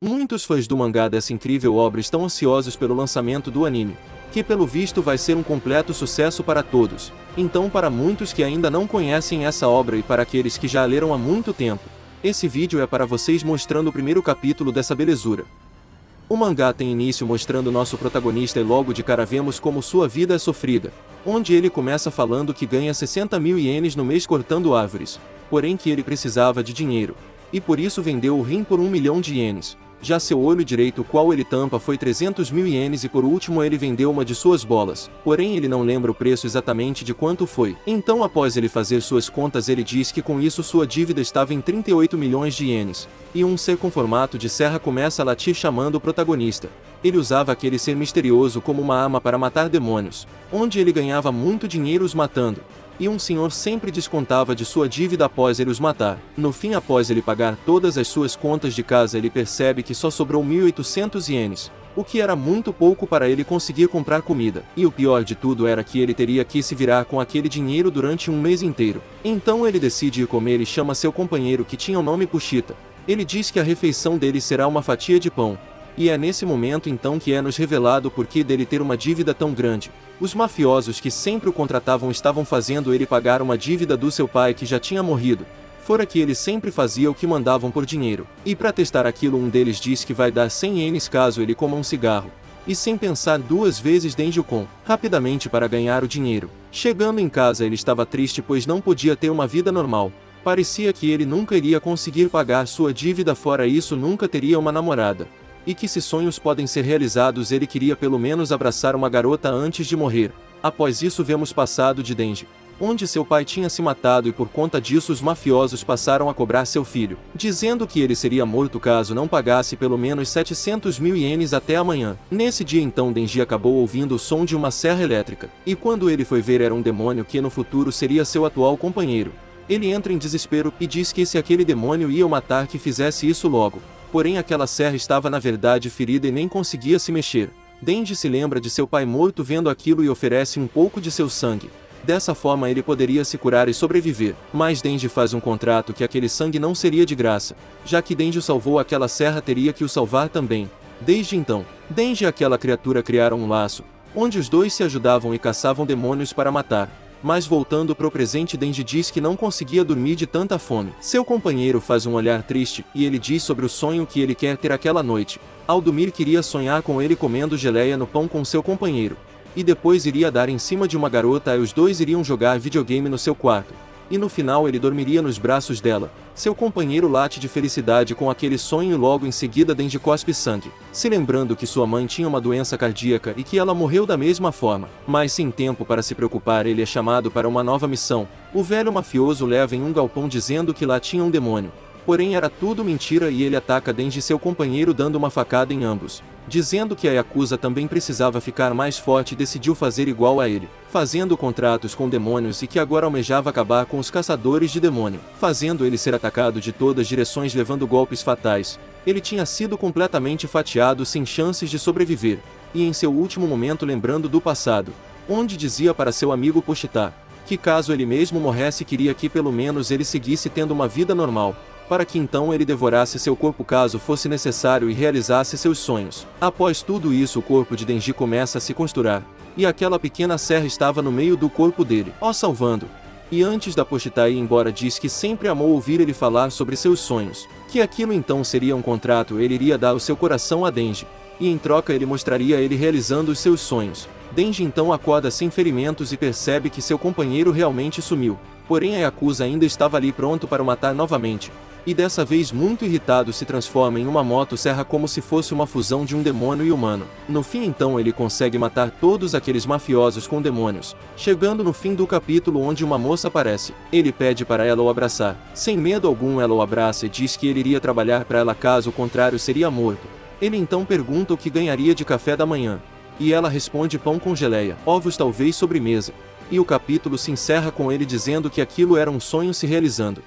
Muitos fãs do mangá dessa incrível obra estão ansiosos pelo lançamento do anime, que pelo visto vai ser um completo sucesso para todos. Então, para muitos que ainda não conhecem essa obra e para aqueles que já a leram há muito tempo, esse vídeo é para vocês mostrando o primeiro capítulo dessa belezura. O mangá tem início mostrando nosso protagonista e logo de cara vemos como sua vida é sofrida, onde ele começa falando que ganha 60 mil ienes no mês cortando árvores, porém que ele precisava de dinheiro, e por isso vendeu o rim por 1 milhão de ienes. Já seu olho direito qual ele tampa foi 300 mil ienes e por último ele vendeu uma de suas bolas, porém ele não lembra o preço exatamente de quanto foi. Então após ele fazer suas contas ele diz que com isso sua dívida estava em 38 milhões de ienes, e um ser com formato de serra começa a latir chamando o protagonista. Ele usava aquele ser misterioso como uma arma para matar demônios, onde ele ganhava muito dinheiro os matando. E um senhor sempre descontava de sua dívida após ele os matar. No fim, após ele pagar todas as suas contas de casa, ele percebe que só sobrou 1.800 ienes, o que era muito pouco para ele conseguir comprar comida. E o pior de tudo era que ele teria que se virar com aquele dinheiro durante um mês inteiro. Então ele decide ir comer e chama seu companheiro que tinha o nome Pushita. Ele diz que a refeição dele será uma fatia de pão. E é nesse momento então que é nos revelado o porquê dele ter uma dívida tão grande. Os mafiosos que sempre o contratavam estavam fazendo ele pagar uma dívida do seu pai que já tinha morrido. Fora que ele sempre fazia o que mandavam por dinheiro. E para testar aquilo um deles diz que vai dar 100 ienes caso ele coma um cigarro. E sem pensar duas vezes Denji o com, rapidamente para ganhar o dinheiro. Chegando em casa ele estava triste pois não podia ter uma vida normal. Parecia que ele nunca iria conseguir pagar sua dívida, fora isso nunca teria uma namorada. E que se sonhos podem ser realizados ele queria pelo menos abraçar uma garota antes de morrer. Após isso vemos passado de Denji, onde seu pai tinha se matado e por conta disso os mafiosos passaram a cobrar seu filho, dizendo que ele seria morto caso não pagasse pelo menos 700 mil ienes até amanhã. Nesse dia então Denji acabou ouvindo o som de uma serra elétrica, e quando ele foi ver era um demônio que no futuro seria seu atual companheiro. Ele entra em desespero e diz que se aquele demônio ia o matar que fizesse isso logo. Porém aquela serra estava na verdade ferida e nem conseguia se mexer. Denji se lembra de seu pai morto vendo aquilo e oferece um pouco de seu sangue. Dessa forma ele poderia se curar e sobreviver. Mas Denji faz um contrato que aquele sangue não seria de graça. Já que Denji salvou aquela serra teria que o salvar também. Desde então, Denji e aquela criatura criaram um laço, onde os dois se ajudavam e caçavam demônios para matar. Mas voltando pro presente Denji diz que não conseguia dormir de tanta fome. Seu companheiro faz um olhar triste, e ele diz sobre o sonho que ele quer ter aquela noite. Ao dormir queria sonhar com ele comendo geleia no pão com seu companheiro. E depois iria dar em cima de uma garota e os dois iriam jogar videogame no seu quarto. E no final ele dormiria nos braços dela. Seu companheiro late de felicidade com aquele sonho e logo em seguida Denji cospe sangue, se lembrando que sua mãe tinha uma doença cardíaca e que ela morreu da mesma forma. Mas sem tempo para se preocupar ele é chamado para uma nova missão. O velho mafioso leva em um galpão dizendo que lá tinha um demônio. Porém era tudo mentira e ele ataca Denji e seu companheiro dando uma facada em ambos, dizendo que a Yakuza também precisava ficar mais forte e decidiu fazer igual a ele, fazendo contratos com demônios e que agora almejava acabar com os caçadores de demônio, fazendo ele ser atacado de todas as direções levando golpes fatais. Ele tinha sido completamente fatiado sem chances de sobreviver, e em seu último momento lembrando do passado, onde dizia para seu amigo Pushita, que caso ele mesmo morresse queria que pelo menos ele seguisse tendo uma vida normal, para que então ele devorasse seu corpo caso fosse necessário e realizasse seus sonhos. Após tudo isso o corpo de Denji começa a se costurar, e aquela pequena serra estava no meio do corpo dele, salvando. E antes da Pushita ir embora diz que sempre amou ouvir ele falar sobre seus sonhos, que aquilo então seria um contrato, ele iria dar o seu coração a Denji, e em troca ele mostraria ele realizando os seus sonhos. Denji então acorda sem ferimentos e percebe que seu companheiro realmente sumiu, porém a Yakuza ainda estava ali pronto para o matar novamente. E dessa vez muito irritado se transforma em uma motosserra como se fosse uma fusão de um demônio e humano. No fim então ele consegue matar todos aqueles mafiosos com demônios. Chegando no fim do capítulo onde uma moça aparece, ele pede para ela o abraçar. Sem medo algum ela o abraça e diz que ele iria trabalhar para ela caso contrário seria morto. Ele então pergunta o que ganharia de café da manhã. E ela responde pão com geleia, ovos talvez sobremesa. E o capítulo se encerra com ele dizendo que aquilo era um sonho se realizando.